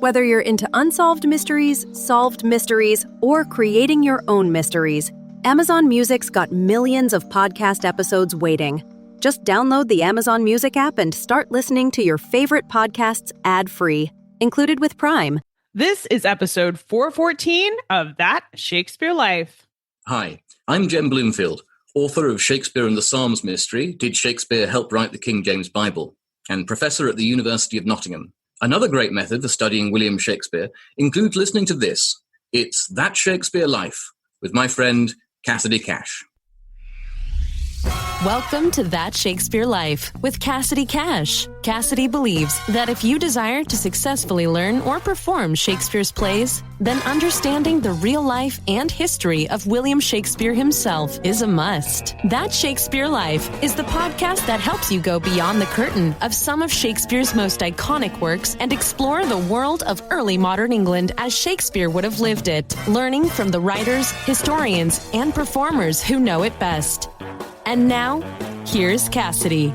Whether you're into unsolved mysteries, solved mysteries, or creating your own mysteries, Amazon Music's got millions of podcast episodes waiting. Just download the Amazon Music app and start listening to your favorite podcasts ad-free, included with Prime. This is episode 414 of That Shakespeare Life. Hi, I'm Jem Bloomfield, author of Shakespeare and the Psalms Mystery, Did Shakespeare Help Write the King James Bible? And professor at the University of Nottingham. Another great method for studying William Shakespeare includes listening to this. It's That Shakespeare Life with my friend Cassidy Cash. Welcome to That Shakespeare Life with Cassidy Cash. Cassidy believes that if you desire to successfully learn or perform Shakespeare's plays, then understanding the real life and history of William Shakespeare himself is a must. That Shakespeare Life is the podcast that helps you go beyond the curtain of some of Shakespeare's most iconic works and explore the world of early modern England as Shakespeare would have lived it, learning from the writers, historians, and performers who know it best. And now, here's Cassidy.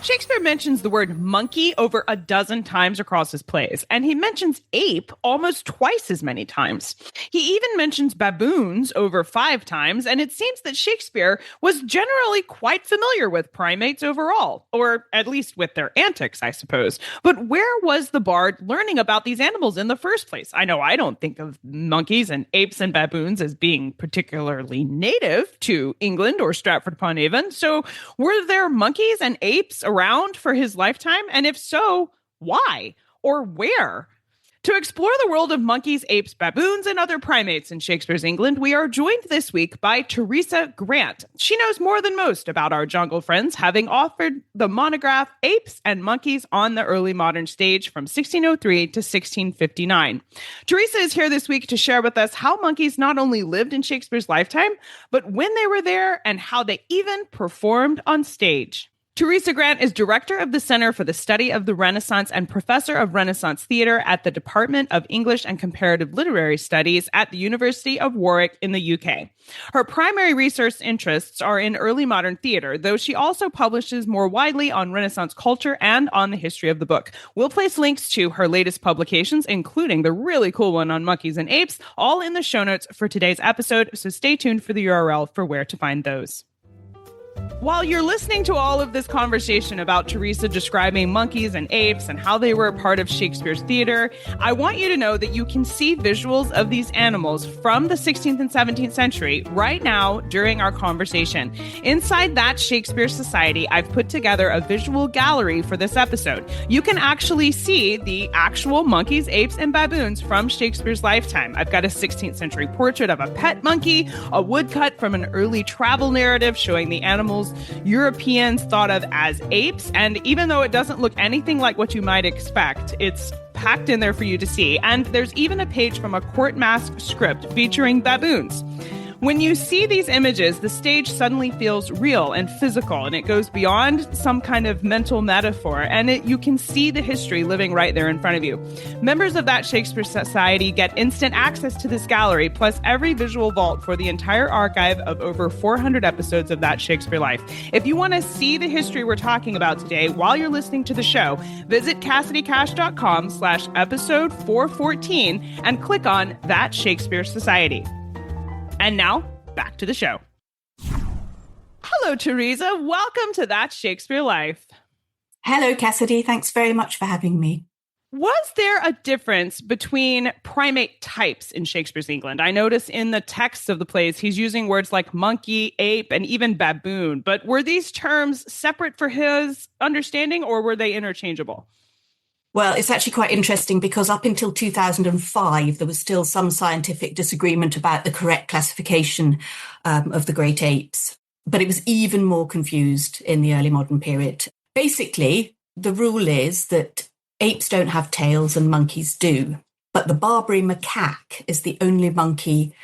Shakespeare mentions the word monkey over a dozen times across his plays, and he mentions ape almost twice as many times. He even mentions baboons over 5 times, and it seems that Shakespeare was generally quite familiar with primates overall, or at least with their antics, I suppose. But where was the bard learning about these animals in the first place? I know I don't think of monkeys and apes and baboons as being particularly native to England or Stratford-upon-Avon, so were there monkeys and apes around for his lifetime? And if so, why or where? To explore the world of monkeys, apes, baboons, and other primates in Shakespeare's England, we are joined this week by Teresa Grant. She knows more than most about our jungle friends, having authored the monograph Apes and Monkeys on the Early Modern Stage from 1603 to 1659. Teresa is here this week to share with us how monkeys not only lived in Shakespeare's lifetime, but when they were there and how they even performed on stage. Teresa Grant is director of the Center for the Study of the Renaissance and professor of Renaissance theater at the Department of English and Comparative Literary Studies at the University of Warwick in the UK. Her primary research interests are in early modern theater, though she also publishes more widely on Renaissance culture and on the history of the book. We'll place links to her latest publications, including the really cool one on monkeys and apes, all in the show notes for today's episode, so stay tuned for the URL for where to find those. While you're listening to all of this conversation about Teresa describing monkeys and apes and how they were a part of Shakespeare's theater, I want you to know that you can see visuals of these animals from the 16th and 17th century right now during our conversation. Inside That Shakespeare Society, I've put together a visual gallery for this episode. You can actually see the actual monkeys, apes, and baboons from Shakespeare's lifetime. I've got a 16th century portrait of a pet monkey, a woodcut from an early travel narrative showing the animals Europeans thought of as apes, and even though it doesn't look anything like what you might expect, it's packed in there for you to see. And there's even a page from a court masque script featuring baboons. When you see these images, the stage suddenly feels real and physical, and it goes beyond some kind of mental metaphor, and you can see the history living right there in front of you. Members of That Shakespeare Society get instant access to this gallery, plus every visual vault for the entire archive of over 400 episodes of That Shakespeare Life. If you want to see the history we're talking about today while you're listening to the show, visit CassidyCash.com/episode 414 and click on That Shakespeare Society. And now, back to the show. Hello, Teresa. Welcome to That Shakespeare Life. Hello, Cassidy. Thanks very much for having me. Was there a difference between primate types in Shakespeare's England? I notice in the texts of the plays, he's using words like monkey, ape, and even baboon. But were these terms separate for his understanding, or were they interchangeable? Well, it's actually quite interesting because up until 2005, there was still some scientific disagreement about the correct classification of the great apes. But it was even more confused in the early modern period. Basically, the rule is that apes don't have tails and monkeys do. But the Barbary macaque is the only monkey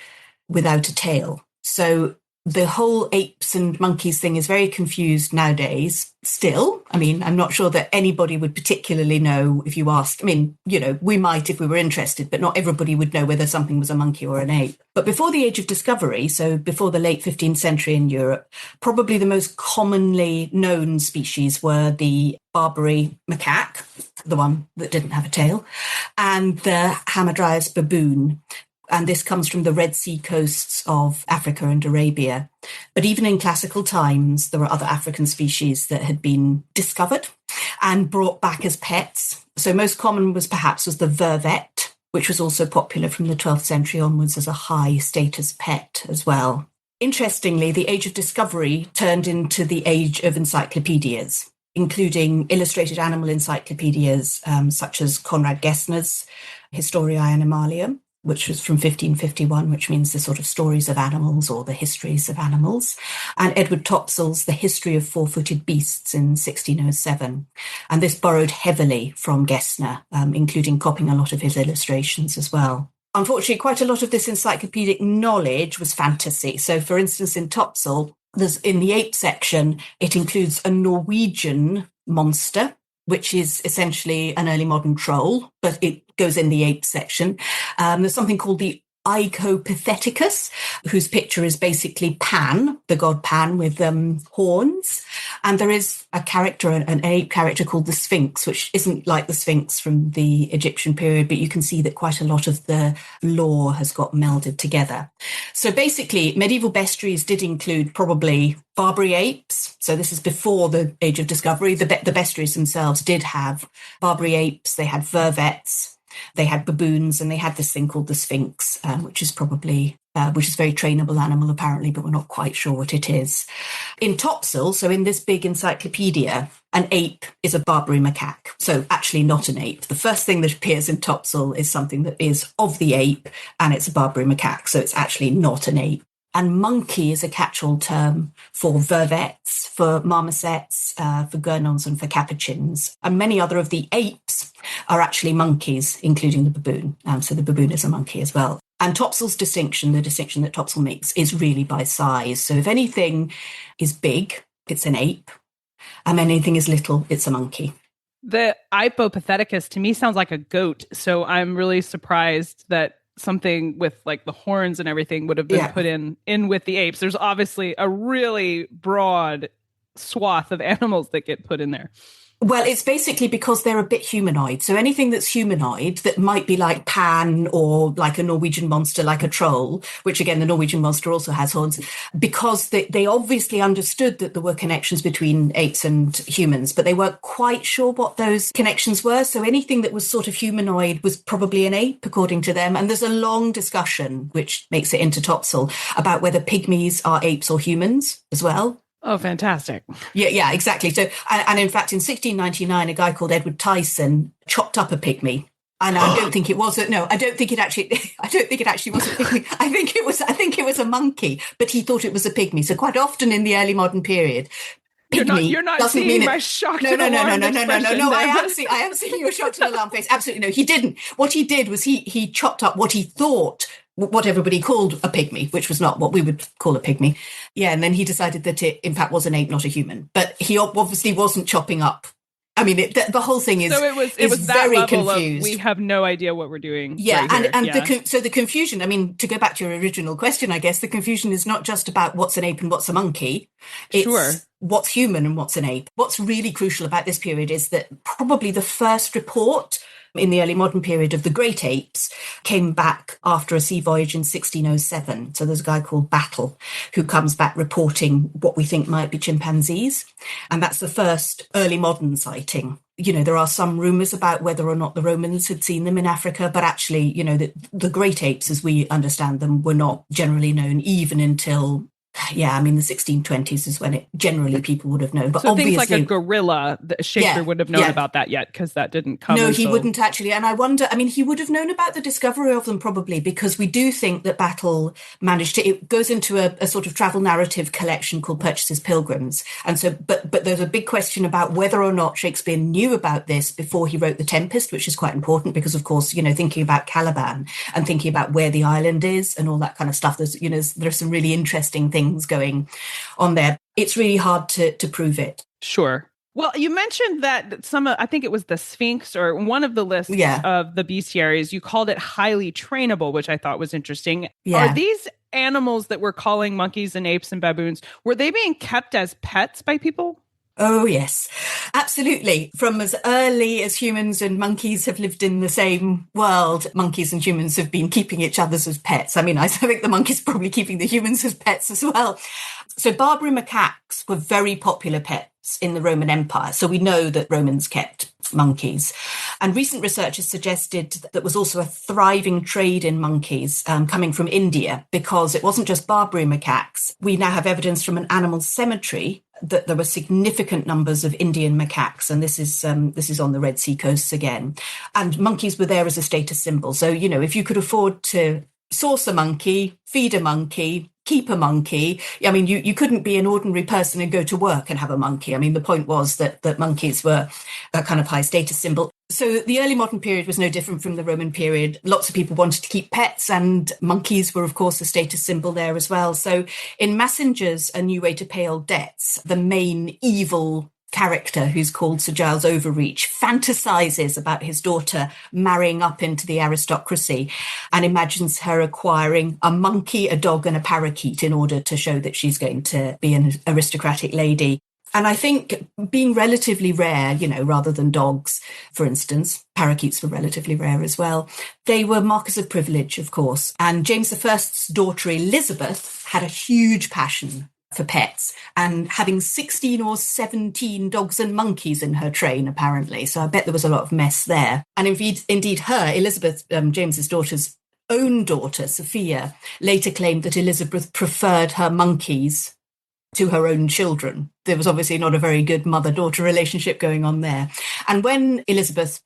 without a tail. So The whole apes and monkeys thing is very confused nowadays still. I mean, I'm not sure that anybody would particularly know if you asked. I mean, we might if we were interested, but not everybody would know whether something was a monkey or an ape. But before the Age of Discovery, so before the late 15th century in Europe, probably the most commonly known species were the Barbary macaque, the one that didn't have a tail, and the Hamadryas baboon. And this comes from the Red Sea coasts of Africa and Arabia. But even in classical times, there were other African species that had been discovered and brought back as pets. So most common was the vervet, which was also popular from the 12th century onwards as a high status pet as well. Interestingly, the Age of Discovery turned into the age of encyclopedias, including illustrated animal encyclopedias such as Conrad Gessner's Historiae Animalium, which was from 1551, which means the sort of stories of animals or the histories of animals, and Edward Topsell's The History of Four-Footed Beasts in 1607. And this borrowed heavily from Gessner, including copying a lot of his illustrations as well. Unfortunately, quite a lot of this encyclopedic knowledge was fantasy. So, for instance, in Topsell, in the ape section, it includes a Norwegian monster, which is essentially an early modern troll, but it goes in the ape section. There's something called the Icopithecus, whose picture is basically Pan, the god Pan, with horns. And there is a character, an ape character called the Sphinx, which isn't like the Sphinx from the Egyptian period, but you can see that quite a lot of the lore has got melded together. So basically, medieval bestiaries did include probably Barbary apes. So this is before the Age of Discovery. The bestiaries themselves did have Barbary apes, they had vervets, they had baboons, and they had this thing called the Sphinx, which is which is a very trainable animal apparently, but we're not quite sure what it is. In Topsell, so in this big encyclopedia, an ape is a Barbary macaque. So actually not an ape. The first thing that appears in Topsell is something that is of the ape, and it's a Barbary macaque. So it's actually not an ape. And monkey is a catch-all term for vervets, for marmosets, for gurnons and for capuchins. And many other of the apes are actually monkeys, including the baboon. So the baboon is a monkey as well. And Topsell's distinction, the distinction that Topsell makes, is really by size. So if anything is big, it's an ape. And anything is little, it's a monkey. The Icopithecus to me sounds like a goat. So I'm really surprised that something with like the horns and everything would have been put in with the apes. There's obviously a really broad swath of animals that get put in there. Well, it's basically because they're a bit humanoid. So anything that's humanoid that might be like Pan or like a Norwegian monster, like a troll, which again, the Norwegian monster also has horns, because they obviously understood that there were connections between apes and humans, but they weren't quite sure what those connections were. So anything that was sort of humanoid was probably an ape, according to them. And there's a long discussion, which makes it into Topsell, about whether pygmies are apes or humans as well. Oh, fantastic. Yeah, exactly. So, and in fact, in 1699, a guy called Edward Tyson chopped up a pygmy. And I don't think it was I don't think it actually was a pygmy. I think it was a monkey, but he thought it was a pygmy. So quite often in the early modern period, pygmy you're not doesn't seeing mean my shocked no. I am seeing your shocked and alarmed face. Absolutely no, he didn't. What he did was he chopped up what he thought, what everybody called a pygmy, which was not what we would call a pygmy. Yeah, and then he decided that it, in fact, was an ape, not a human. But he obviously wasn't chopping up. I mean, the whole thing is, so it was very that level confused. We have no idea what we're doing. Yeah, right and here. so the confusion, I mean, to go back to your original question, I guess the confusion is not just about what's an ape and what's a monkey. It's what's human and what's an ape. What's really crucial about this period is that probably the first report in the early modern period of the great apes came back after a sea voyage in 1607. So there's a guy called Battle who comes back reporting what we think might be chimpanzees. And that's the first early modern sighting. You know, there are some rumours about whether or not the Romans had seen them in Africa, but actually, you know, the great apes, as we understand them, were not generally known even until the 1620s is when it generally people would have known. But so obviously, things like a gorilla, Shakespeare wouldn't have known about that yet because that didn't come. No, he wouldn't actually. And I wonder, I mean, he would have known about the discovery of them probably, because we do think that Battle managed to, it goes into a sort of travel narrative collection called Purchas's Pilgrims. And so, but there's a big question about whether or not Shakespeare knew about this before he wrote The Tempest, which is quite important because, of course, you know, thinking about Caliban and thinking about where the island is and all that kind of stuff, there's, you know, there's some really interesting things things going on there. It's really hard to prove it. Sure. Well, you mentioned that I think it was the Sphinx or one of the lists of the bestiaries, you called it highly trainable, which I thought was interesting. Yeah. Are these animals that we're calling monkeys and apes and baboons, were they being kept as pets by people? Oh, yes, absolutely. From as early as humans and monkeys have lived in the same world, monkeys and humans have been keeping each other as pets. I mean, I think the monkeys are probably keeping the humans as pets as well. So Barbary macaques were very popular pets in the Roman Empire. So we know that Romans kept monkeys. And recent research has suggested that there was also a thriving trade in monkeys coming from India, because it wasn't just Barbary macaques. We now have evidence from an animal cemetery that there were significant numbers of Indian macaques, and this is on the Red Sea coasts again. And monkeys were there as a status symbol. So, you know, if you could afford to source a monkey, feed a monkey, keep a monkey, I mean, you couldn't be an ordinary person and go to work and have a monkey. I mean, the point was that monkeys were a kind of high status symbol. So the early modern period was no different from the Roman period. Lots of people wanted to keep pets, and monkeys were, of course, a status symbol there as well. So in Massinger's A New Way to Pay Old Debts, the main evil character, who's called Sir Giles Overreach, fantasizes about his daughter marrying up into the aristocracy and imagines her acquiring a monkey, a dog, and a parakeet in order to show that she's going to be an aristocratic lady. And I think being relatively rare, you know, rather than dogs, for instance, parakeets were relatively rare as well. They were markers of privilege, of course. And James I's daughter, Elizabeth, had a huge passion for pets, and having 16 or 17 dogs and monkeys in her train, apparently. So I bet there was a lot of mess there. And indeed her, Elizabeth, James's daughter's own daughter, Sophia, later claimed that Elizabeth preferred her monkeys to her own children. There was obviously not a very good mother-daughter relationship going on there. And when Elizabeth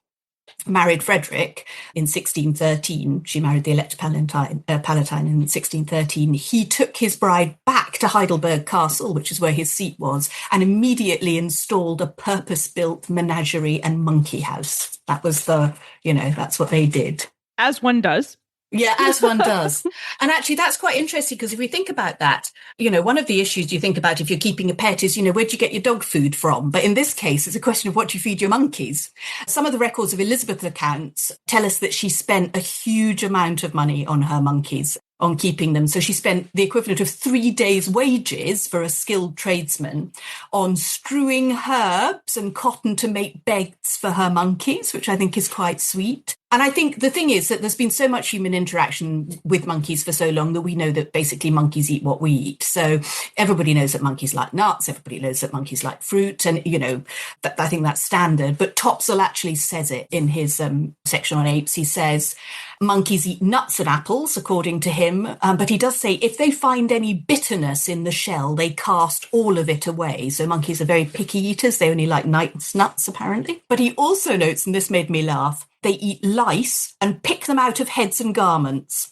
married Frederick in 1613, she married the Elector Palatine in 1613, he took his bride back to Heidelberg Castle, which is where his seat was, and immediately installed a purpose-built menagerie and monkey house. That was that's what they did. As one does. Yeah, as one does. And actually, that's quite interesting, because if we think about that, you know, one of the issues you think about if you're keeping a pet is, you know, where do you get your dog food from? But in this case, it's a question of what do you feed your monkeys? Some of the records of Elizabeth's accounts tell us that she spent a huge amount of money on her monkeys, on keeping them. So she spent the equivalent of 3 days' wages for a skilled tradesman on strewing herbs and cotton to make beds for her monkeys, which I think is quite sweet. And I think the thing is that there's been so much human interaction with monkeys for so long that we know that basically monkeys eat what we eat. So everybody knows that monkeys like nuts. Everybody knows that monkeys like fruit. And, you know, I think that's standard. But Topsell actually says it in his section on apes. He says monkeys eat nuts and apples, according to him. But he does say if they find any bitterness in the shell, they cast all of it away. So monkeys are very picky eaters. They only like nuts, apparently. But he also notes, and this made me laugh, they eat lice and pick them out of heads and garments.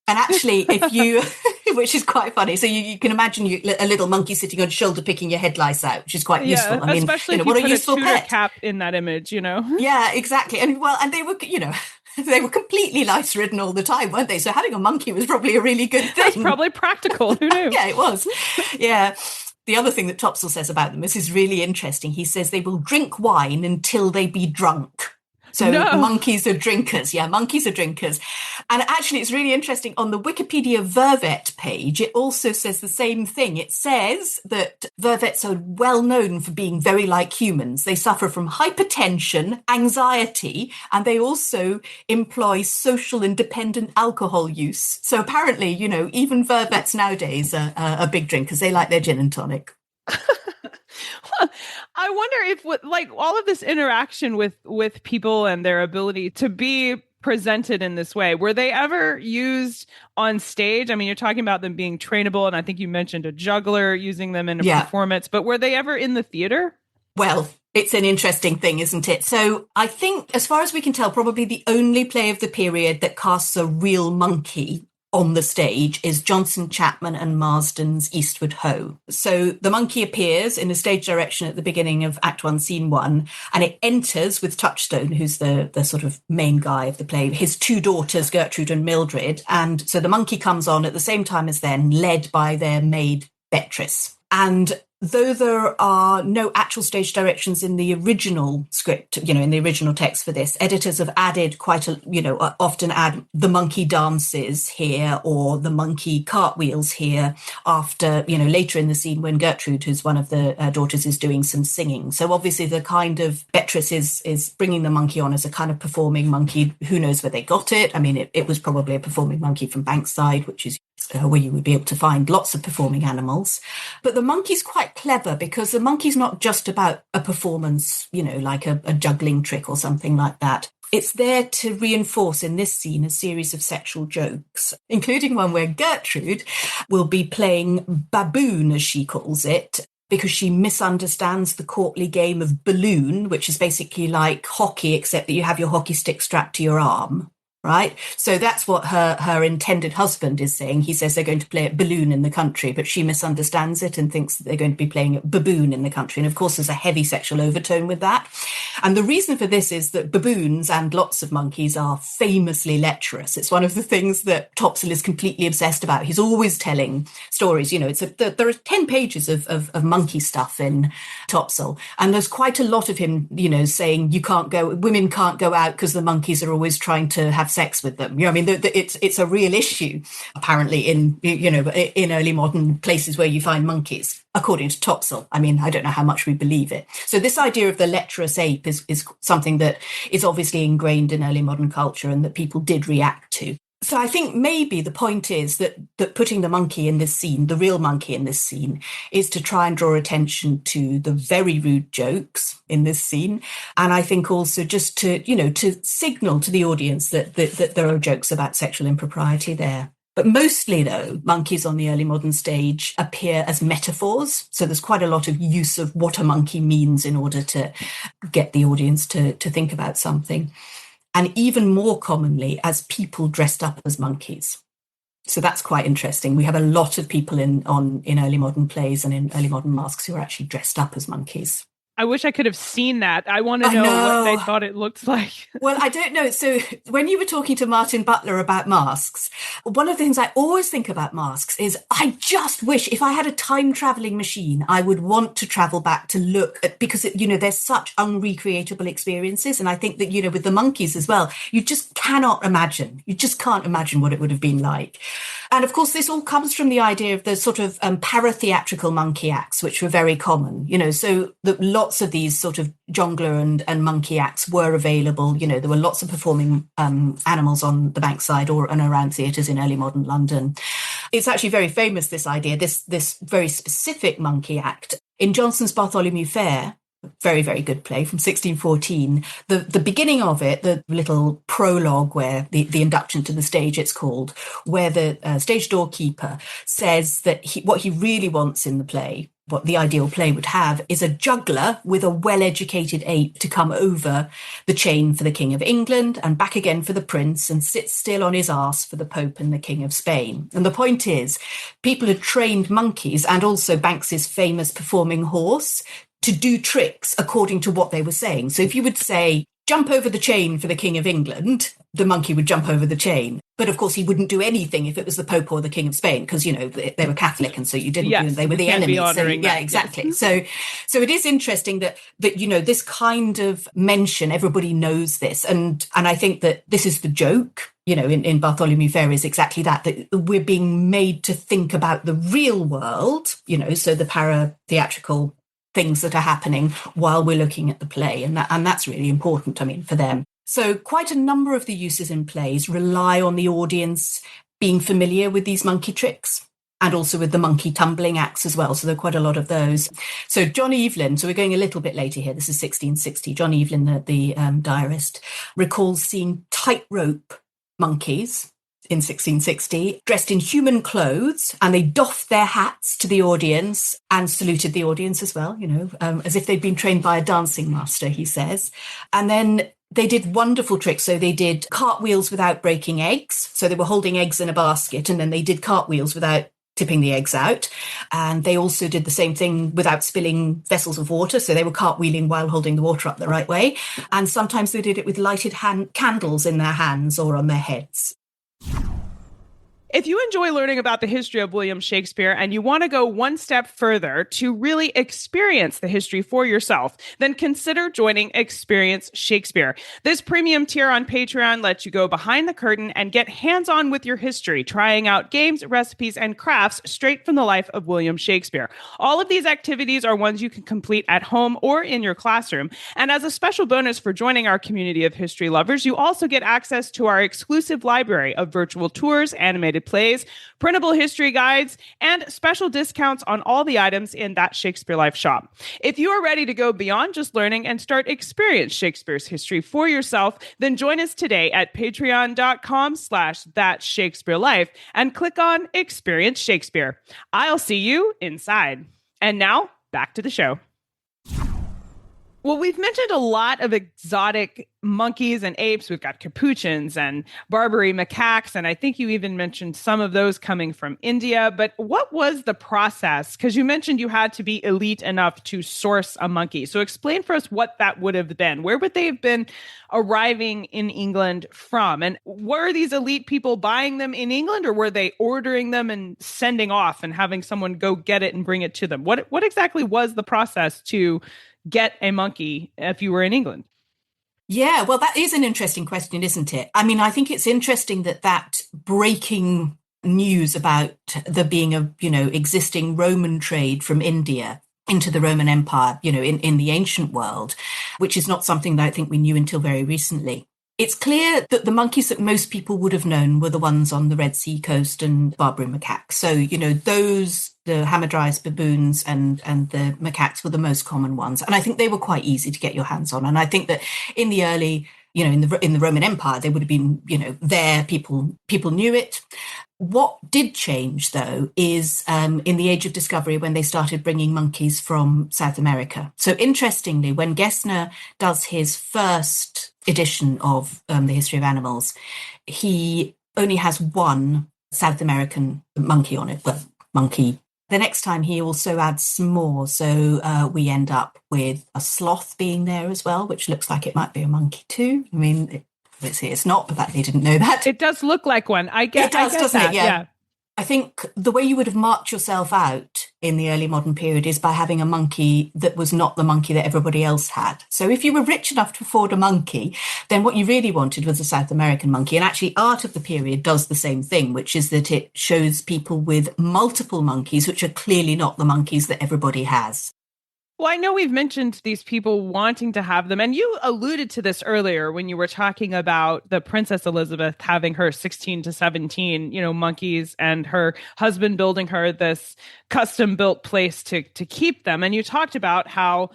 And actually, if you, which is quite funny. So you can imagine a little monkey sitting on your shoulder picking your head lice out, which is quite useful. I mean, especially you know, if what you a put useful a Tudor pet. cap in that image, you know? Yeah, exactly. And they were, you know, they were completely lice-ridden all the time, weren't they? So having a monkey was probably a really good thing. That's probably practical. Who knew? Yeah, it was. Yeah. The other thing that Topsell says about them, this is really interesting. He says they will drink wine until they be drunk. So monkeys are drinkers. Yeah, monkeys are drinkers. And actually, it's really interesting. On the Wikipedia vervet page, it also says the same thing. It says that vervets are well known for being very like humans. They suffer from hypertension, anxiety, and they also employ social and dependent alcohol use. So apparently, you know, even vervets nowadays are big drinkers. They like their gin and tonic. I wonder if like all of this interaction with people and their ability to be presented in this way, were they ever used on stage? I mean, you're talking about them being trainable, and I think you mentioned a juggler using them in a performance, but were they ever in the theater? Well, it's an interesting thing, isn't it? So I think, as far as we can tell, probably the only play of the period that casts a real monkey on the stage is Johnson, Chapman and Marsden's Eastward Ho. So the monkey appears in a stage direction at the beginning of Act 1, Scene 1, and it enters with Touchstone, who's the sort of main guy of the play, his two daughters, Gertrude and Mildred. And so the monkey comes on at the same time as them, led by their maid, Beatrice. And though there are no actual stage directions in the original script, in the original text for this, editors have added often add the monkey dances here or the monkey cartwheels here after, later in the scene when Gertrude, who's one of the daughters, is doing some singing. So obviously the kind of Beatrice is bringing the monkey on as a kind of performing monkey. Who knows where they got it? I mean, it was probably a performing monkey from Bankside, which is where you would be able to find lots of performing animals. But the monkey's quite clever because the monkey's not just about a performance, like a juggling trick or something like that. It's there to reinforce in this scene a series of sexual jokes, including one where Gertrude will be playing baboon, as she calls it, because she misunderstands the courtly game of balloon, which is basically like hockey, except that you have your hockey stick strapped to your arm. Right. So that's what her intended husband is saying. He says they're going to play at balloon in the country, but she misunderstands it and thinks that they're going to be playing at baboon in the country. And of course, there's a heavy sexual overtone with that. And the reason for this is that baboons and lots of monkeys are famously lecherous. It's one of the things that Topsell is completely obsessed about. He's always telling stories. There are 10 pages of monkey stuff in Topsell. And there's quite a lot of him, saying women can't go out because the monkeys are always trying to have sex with them. It's a real issue, apparently, in early modern places where you find monkeys, according to Topsell. I mean, I don't know how much we believe it. So this idea of the lecherous ape is something that is obviously ingrained in early modern culture and that people did react to. So I think maybe the point is that putting the monkey in this scene, the real monkey in this scene, is to try and draw attention to the very rude jokes in this scene. And I think also just to signal to the audience that there are jokes about sexual impropriety there. But mostly, though, monkeys on the early modern stage appear as metaphors. So there's quite a lot of use of what a monkey means in order to get the audience to think about something. And even more commonly as people dressed up as monkeys. So that's quite interesting. We have a lot of people in early modern plays and in early modern masks who are actually dressed up as monkeys. I wish I could have seen that. I want to know what they thought it looked like. Well, I don't know. So when you were talking to Martin Butler about masks, one of the things I always think about masks is I just wish if I had a time traveling machine, I would want to travel back to look at, because, there's such unrecreatable experiences. And I think that, with the monkeys as well, you just cannot imagine. You just can't imagine what it would have been like. And of course, this all comes from the idea of the sort of paratheatrical monkey acts, which were very common, so lots of these sort of jongleur and monkey acts were available. There were lots of performing animals on the Bankside and around theatres in early modern London. It's actually very famous, this idea, this very specific monkey act. In Jonson's Bartholomew Fair, very, very good play from 1614. The beginning of it, the little prologue where the induction to the stage, it's called, where the stage doorkeeper says that what he really wants in the play, what the ideal play would have, is a juggler with a well-educated ape to come over the chain for the King of England and back again for the Prince and sit still on his arse for the Pope and the King of Spain. And the point is, people had trained monkeys and also Banks's famous performing horse to do tricks according to what they were saying. So if you would say, jump over the chain for the King of England, the monkey would jump over the chain. But of course, he wouldn't do anything if it was the Pope or the King of Spain, because, they were Catholic and so you didn't, they were the enemy. So, exactly. Yes. So it is interesting that, this kind of mention, everybody knows this. And I think that this is the joke, in Bartholomew Fair is exactly that we're being made to think about the real world, so the paratheatrical things that are happening while we're looking at the play. And that's really important, for them. So quite a number of the uses in plays rely on the audience being familiar with these monkey tricks and also with the monkey tumbling acts as well. So there are quite a lot of those. So John Evelyn, so we're going a little bit later here. This is 1660. John Evelyn, the diarist, recalls seeing tightrope monkeys in 1660, dressed in human clothes, and they doffed their hats to the audience and saluted the audience as well, as if they'd been trained by a dancing master, he says. And then They did wonderful tricks. So they did cartwheels without breaking eggs. So they were holding eggs in a basket, and then they did cartwheels without tipping the eggs out. And they also did the same thing without spilling vessels of water. So they were cartwheeling while holding the water up the right way. And sometimes they did it with lighted candles in their hands or on their heads. If you enjoy learning about the history of William Shakespeare and you want to go one step further to really experience the history for yourself, then consider joining Experience Shakespeare. This premium tier on Patreon lets you go behind the curtain and get hands-on with your history, trying out games, recipes, and crafts straight from the life of William Shakespeare. All of these activities are ones you can complete at home or in your classroom. And as a special bonus for joining our community of history lovers, you also get access to our exclusive library of virtual tours, animated plays, printable history guides, and special discounts on all the items in That Shakespeare Life shop. If you are ready to go beyond just learning and start experience Shakespeare's history for yourself, then join us today at patreon.com/That Shakespeare Life and click on Experience Shakespeare. I'll see you inside. And now back to the show. Well, we've mentioned a lot of exotic monkeys and apes. We've got capuchins and Barbary macaques, and I think you even mentioned some of those coming from India. But what was the process? Because you mentioned you had to be elite enough to source a monkey. So explain for us what that would have been. Where would they have been arriving in England from? And were these elite people buying them in England, or were they ordering them and sending off and having someone go get it and bring it to them? What exactly was the process to get a monkey if you were in England? Yeah, well, that is an interesting question, isn't it? I mean, I think it's interesting that breaking news about there being a, existing Roman trade from India into the Roman Empire, in the ancient world, which is not something that I think we knew until very recently. It's clear that the monkeys that most people would have known were the ones on the Red Sea coast and Barbary macaques. So, the Hamadryas baboons and the macaques were the most common ones. And I think they were quite easy to get your hands on. And I think that in the early, in the Roman Empire, they would have been, there, people knew it. What did change, though, is in the Age of Discovery when they started bringing monkeys from South America. So interestingly, when Gessner does his first edition of the History of Animals, he only has one South American monkey on it. Well, monkey. The next time he also adds some more. So we end up with a sloth being there as well, which looks like it might be a monkey too. I mean, it's not, but they didn't know that. It does look like one. I guess. It does, doesn't it? Yeah. I think the way you would have marked yourself out in the early modern period is by having a monkey that was not the monkey that everybody else had. So if you were rich enough to afford a monkey, then what you really wanted was a South American monkey. And actually, art of the period does the same thing, which is that it shows people with multiple monkeys, which are clearly not the monkeys that everybody has. Well, I know we've mentioned these people wanting to have them, and you alluded to this earlier when you were talking about the Princess Elizabeth having her 16 to 17, monkeys, and her husband building her this custom-built place to keep them. And you talked about how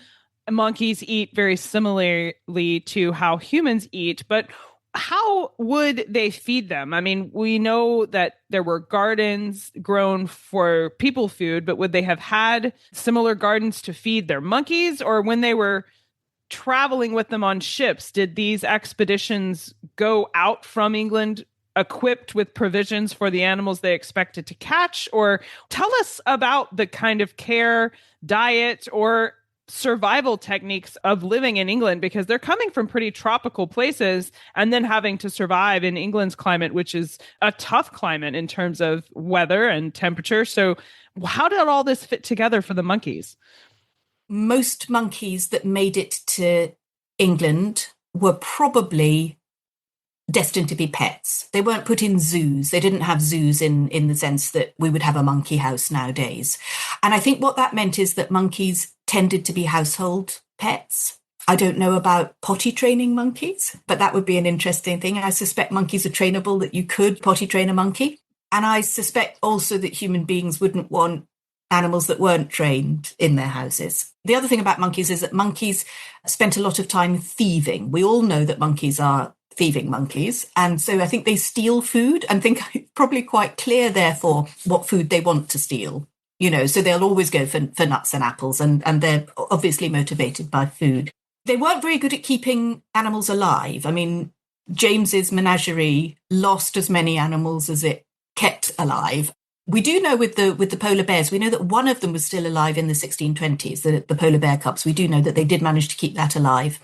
monkeys eat very similarly to how humans eat, but how would they feed them? I mean, we know that there were gardens grown for people food, but would they have had similar gardens to feed their monkeys? Or when they were traveling with them on ships, did these expeditions go out from England equipped with provisions for the animals they expected to catch? Or tell us about the kind of care, diet, or survival techniques of living in England, because they're coming from pretty tropical places and then having to survive in England's climate, which is a tough climate in terms of weather and temperature. So how did all this fit together for the monkeys? Most monkeys that made it to England were probably destined to be pets. They weren't put in zoos. They didn't have zoos in the sense that we would have a monkey house nowadays. And I think what that meant is that monkeys tended to be household pets. I don't know about potty training monkeys, but that would be an interesting thing. I suspect monkeys are trainable, that you could potty train a monkey. And I suspect also that human beings wouldn't want animals that weren't trained in their houses. The other thing about monkeys is that monkeys spent a lot of time thieving. We all know that monkeys are thieving monkeys. And so I think they steal food and think it's probably quite clear, therefore, what food they want to steal. So they'll always go for nuts and apples, and they're obviously motivated by food. They weren't very good at keeping animals alive. I mean, James's menagerie lost as many animals as it kept alive. We do know with the polar bears, we know that one of them was still alive in the 1620s, the polar bear cubs. We do know that they did manage to keep that alive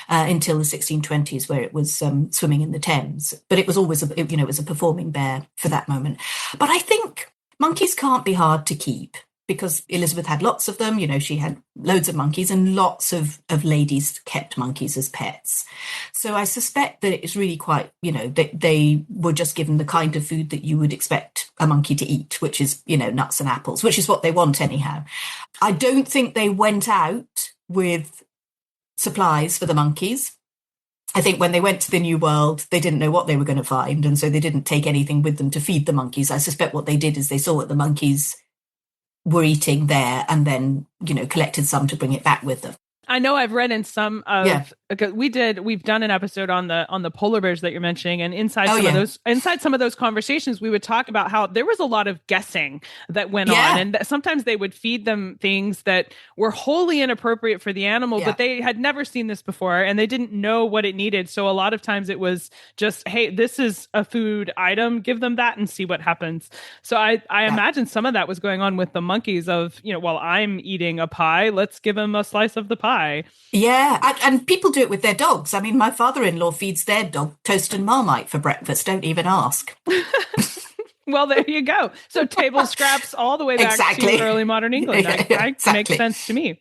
until the 1620s, where it was swimming in the Thames. But it was always, it was a performing bear for that moment. But I think monkeys can't be hard to keep, because Elizabeth had lots of them. She had loads of monkeys, and lots of ladies kept monkeys as pets. So I suspect that it's really quite, they were just given the kind of food that you would expect a monkey to eat, which is, nuts and apples, which is what they want anyhow. I don't think they went out with supplies for the monkeys. I think when they went to the New World, they didn't know what they were going to find, and so they didn't take anything with them to feed the monkeys. I suspect what they did is they saw what the monkeys were eating there, and then, collected some to bring it back with them. I know I've read in some of we've done an episode on the polar bears that you're mentioning, and inside some of those conversations, we would talk about how there was a lot of guessing that went on, and that sometimes they would feed them things that were wholly inappropriate for the animal, but they had never seen this before and they didn't know what it needed. So a lot of times it was just, hey, this is a food item, give them that and see what happens. So I imagine some of that was going on with the monkeys of, while I'm eating a pie, let's give them a slice of the pie. Yeah, and people do it with their dogs. I mean, my father-in-law feeds their dog toast and Marmite for breakfast. Don't even ask. Well, there you go. So table scraps all the way back to early modern England. That makes sense to me.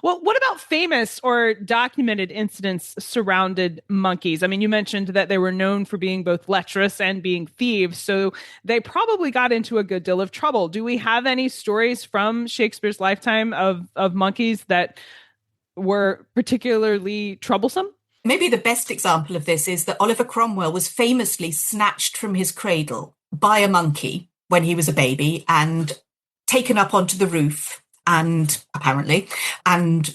Well, what about famous or documented incidents surrounded monkeys? I mean, you mentioned that they were known for being both lecherous and being thieves, so they probably got into a good deal of trouble. Do we have any stories from Shakespeare's lifetime of monkeys that were particularly troublesome? Maybe the best example of this is that Oliver Cromwell was famously snatched from his cradle by a monkey when he was a baby and taken up onto the roof and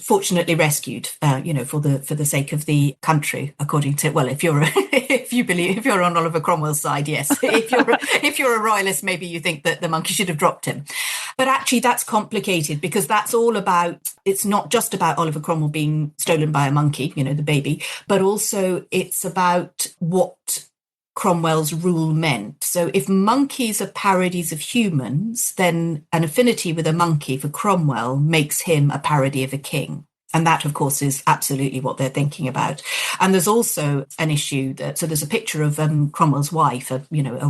fortunately rescued, for the sake of the country, according to, well, if you're on Oliver Cromwell's side, yes. If you're a royalist, maybe you think that the monkey should have dropped him. But actually that's complicated, because that's all about, it's not just about Oliver Cromwell being stolen by a monkey, the baby, but also it's about what Cromwell's rule meant. So if monkeys are parodies of humans, then an affinity with a monkey for Cromwell makes him a parody of a king. And that, of course, is absolutely what they're thinking about. And there's also an issue so there's a picture of Cromwell's wife, a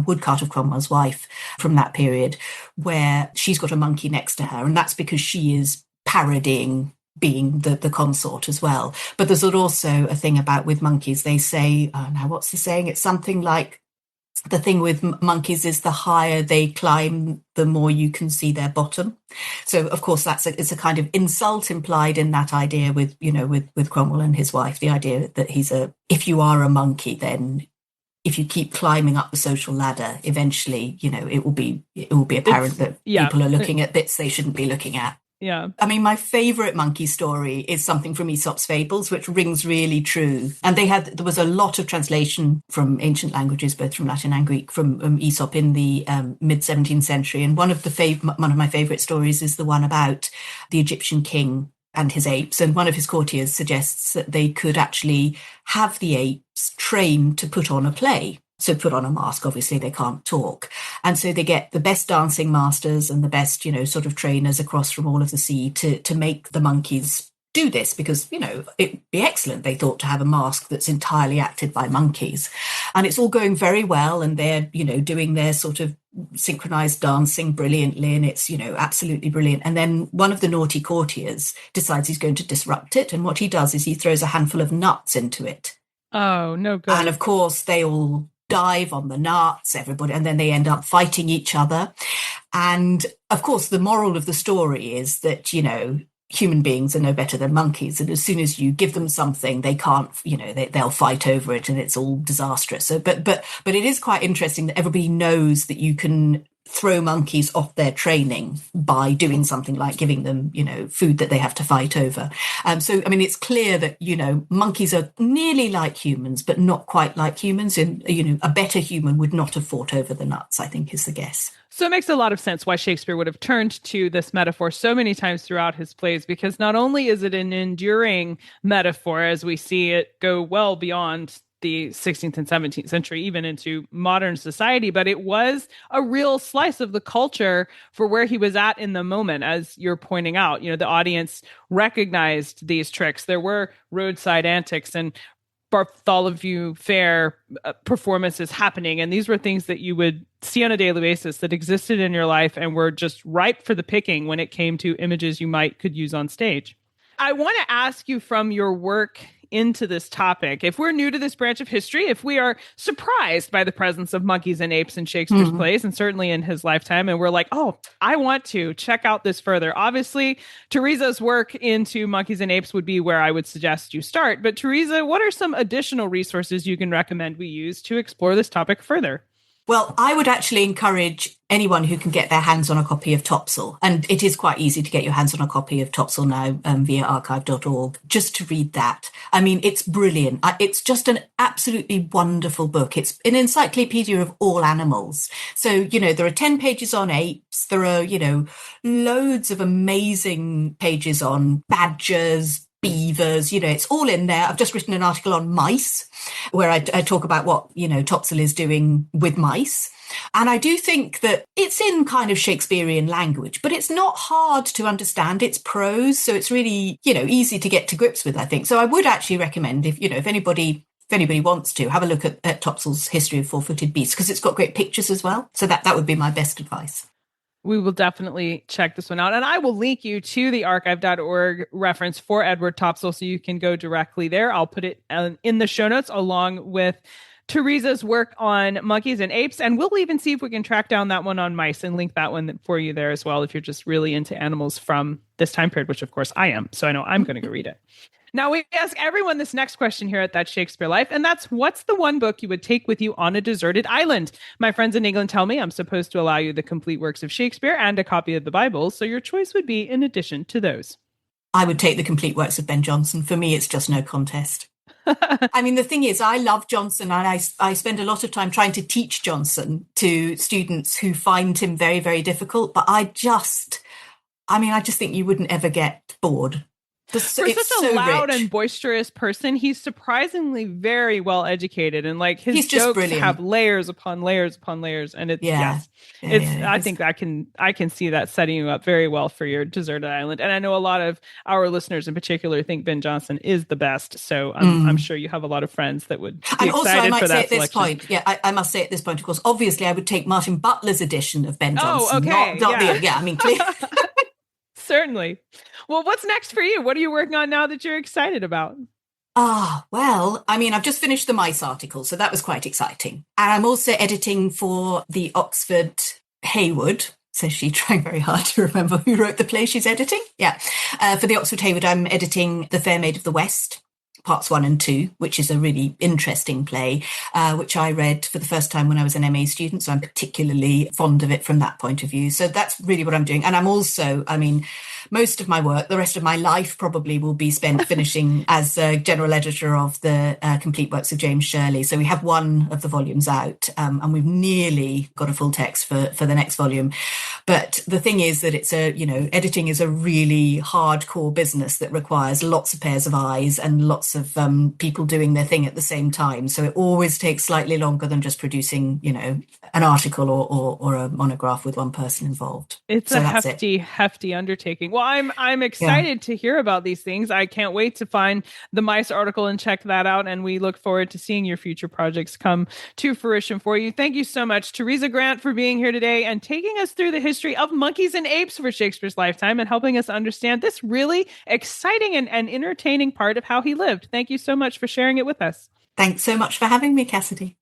woodcut of Cromwell's wife from that period, where she's got a monkey next to her. And that's because she is parodying being the consort as well. But there's also a thing about with monkeys, they say, now what's the saying? It's something like, the thing with monkeys is the higher they climb, the more you can see their bottom. So, of course, it's a kind of insult implied in that idea with Cromwell and his wife, the idea that if you are a monkey, then if you keep climbing up the social ladder, eventually, it will be apparent that people are looking at bits they shouldn't be looking at. Yeah. I mean, my favorite monkey story is something from Aesop's Fables, which rings really true. And there was a lot of translation from ancient languages, both from Latin and Greek, from Aesop in the mid-17th century. And one of my favorite stories is the one about the Egyptian king and his apes. And one of his courtiers suggests that they could actually have the apes trained to put on a play. So put on a mask, obviously they can't talk. And so they get the best dancing masters and the best, sort of trainers across from all of the sea to make the monkeys do this, because, it'd be excellent, they thought, to have a mask that's entirely acted by monkeys. And it's all going very well, and they're, doing their sort of synchronized dancing brilliantly, and it's, absolutely brilliant. And then one of the naughty courtiers decides he's going to disrupt it. And what he does is he throws a handful of nuts into it. Oh, no good. And of course, they all dive on the nuts, everybody, and then they end up fighting each other. And of course, the moral of the story is that, human beings are no better than monkeys. And as soon as you give them something, they can't, they'll fight over it, and it's all disastrous. So, but it is quite interesting that everybody knows that you can throw monkeys off their training by doing something like giving them, food that they have to fight over. So, I mean, it's clear that, monkeys are nearly like humans, but not quite like humans. And, a better human would not have fought over the nuts, I think is the guess. So it makes a lot of sense why Shakespeare would have turned to this metaphor so many times throughout his plays, because not only is it an enduring metaphor, as we see it go well beyond the 16th and 17th century, even into modern society, but it was a real slice of the culture for where he was at in the moment. As you're pointing out, the audience recognized these tricks. There were roadside antics and Bartholomew Fair performances happening. And these were things that you would see on a daily basis that existed in your life and were just ripe for the picking when it came to images you could use on stage. I want to ask you, from your work into this topic, if we're new to this branch of history, if we are surprised by the presence of monkeys and apes in Shakespeare's plays, and certainly in his lifetime, and we're like, oh, I want to check out this further. Obviously, Teresa's work into monkeys and apes would be where I would suggest you start. But Teresa, what are some additional resources you can recommend we use to explore this topic further? Well, I would actually encourage anyone who can get their hands on a copy of Topsell, and it is quite easy to get your hands on a copy of Topsell now via archive.org, just to read that. I mean, it's brilliant. It's just an absolutely wonderful book. It's an encyclopedia of all animals. So, there are 10 pages on apes. There are, loads of amazing pages on badgers, beavers, it's all in there. I've just written an article on mice where I talk about what, Topsell is doing with mice. And I do think that it's in kind of Shakespearean language, but it's not hard to understand. It's prose. So it's really, easy to get to grips with, I think. So I would actually recommend if anybody wants to have a look at Topsell's History of Four-Footed Beasts, because it's got great pictures as well. So that would be my best advice. We will definitely check this one out. And I will link you to the archive.org reference for Edward Topsell so you can go directly there. I'll put it in the show notes along with Teresa's work on monkeys and apes. And we'll even see if we can track down that one on mice and link that one for you there as well, if you're just really into animals from this time period, which of course I am. So I know I'm going to go read it. Now, we ask everyone this next question here at That Shakespeare Life, and that's, what's the one book you would take with you on a deserted island? My friends in England tell me I'm supposed to allow you the complete works of Shakespeare and a copy of the Bible, so your choice would be in addition to those. I would take the complete works of Ben Jonson. For me, it's just no contest. I mean, the thing is, I love Jonson, and I spend a lot of time trying to teach Jonson to students who find him very, very difficult, but I just think you wouldn't ever get bored. For such a loud and boisterous person, he's surprisingly very well educated, and his jokes brilliant. Have layers upon layers upon layers, and it's I think I can see that setting you up very well for your deserted island. And I know a lot of our listeners in particular think Ben Jonson is the best, so I'm sure you have a lot of friends that would be excited for that selection. I must say at this point, of course, obviously I would take Martin Butler's edition of Ben Jonson. Oh, okay. I mean, clearly. Certainly. Well, what's next for you? What are you working on now that you're excited about? Well, I mean, I've just finished the mice article, so that was quite exciting. And I'm also editing for the Oxford Hayward, says she, trying very hard to remember who wrote the play she's editing. Yeah. For the Oxford Hayward, I'm editing The Fair Maid of the West, parts 1 and 2, which is a really interesting play, which I read for the first time when I was an MA student. So I'm particularly fond of it from that point of view. So that's really what I'm doing. And I'm also, most of my work, the rest of my life probably will be spent finishing as a general editor of the complete works of James Shirley. So we have one of the volumes out, and we've nearly got a full text for the next volume. But the thing is that it's editing is a really hardcore business that requires lots of pairs of eyes and lots of people doing their thing at the same time. So it always takes slightly longer than just producing, an article or a monograph with one person involved. It's a hefty undertaking. Well, I'm excited to hear about these things. I can't wait to find the mice article and check that out. And we look forward to seeing your future projects come to fruition for you. Thank you so much, Teresa Grant, for being here today and taking us through the history of monkeys and apes for Shakespeare's lifetime and helping us understand this really exciting and entertaining part of how he lived. Thank you so much for sharing it with us. Thanks so much for having me, Cassidy.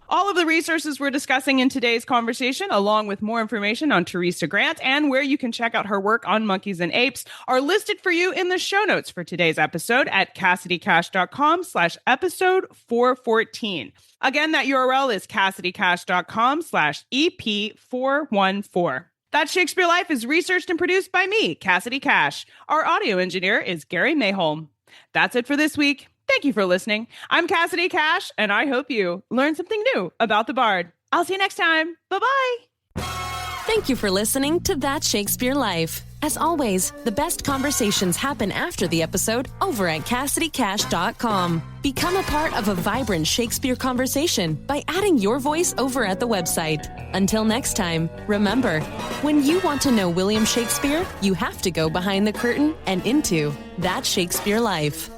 All of the resources we're discussing in today's conversation, along with more information on Teresa Grant and where you can check out her work on monkeys and apes, are listed for you in the show notes for today's episode at CassidyCash.com/episode 414. Again, that URL is CassidyCash.com/EP414. That Shakespeare Life is researched and produced by me, Cassidy Cash. Our audio engineer is Gary Mayholm. That's it for this week. Thank you for listening. I'm Cassidy Cash, and I hope you learned something new about the Bard. I'll see you next time. Bye-bye. Thank you for listening to That Shakespeare Life. As always, the best conversations happen after the episode over at CassidyCash.com. Become a part of a vibrant Shakespeare conversation by adding your voice over at the website. Until next time, remember, when you want to know William Shakespeare, you have to go behind the curtain and into That Shakespeare Life.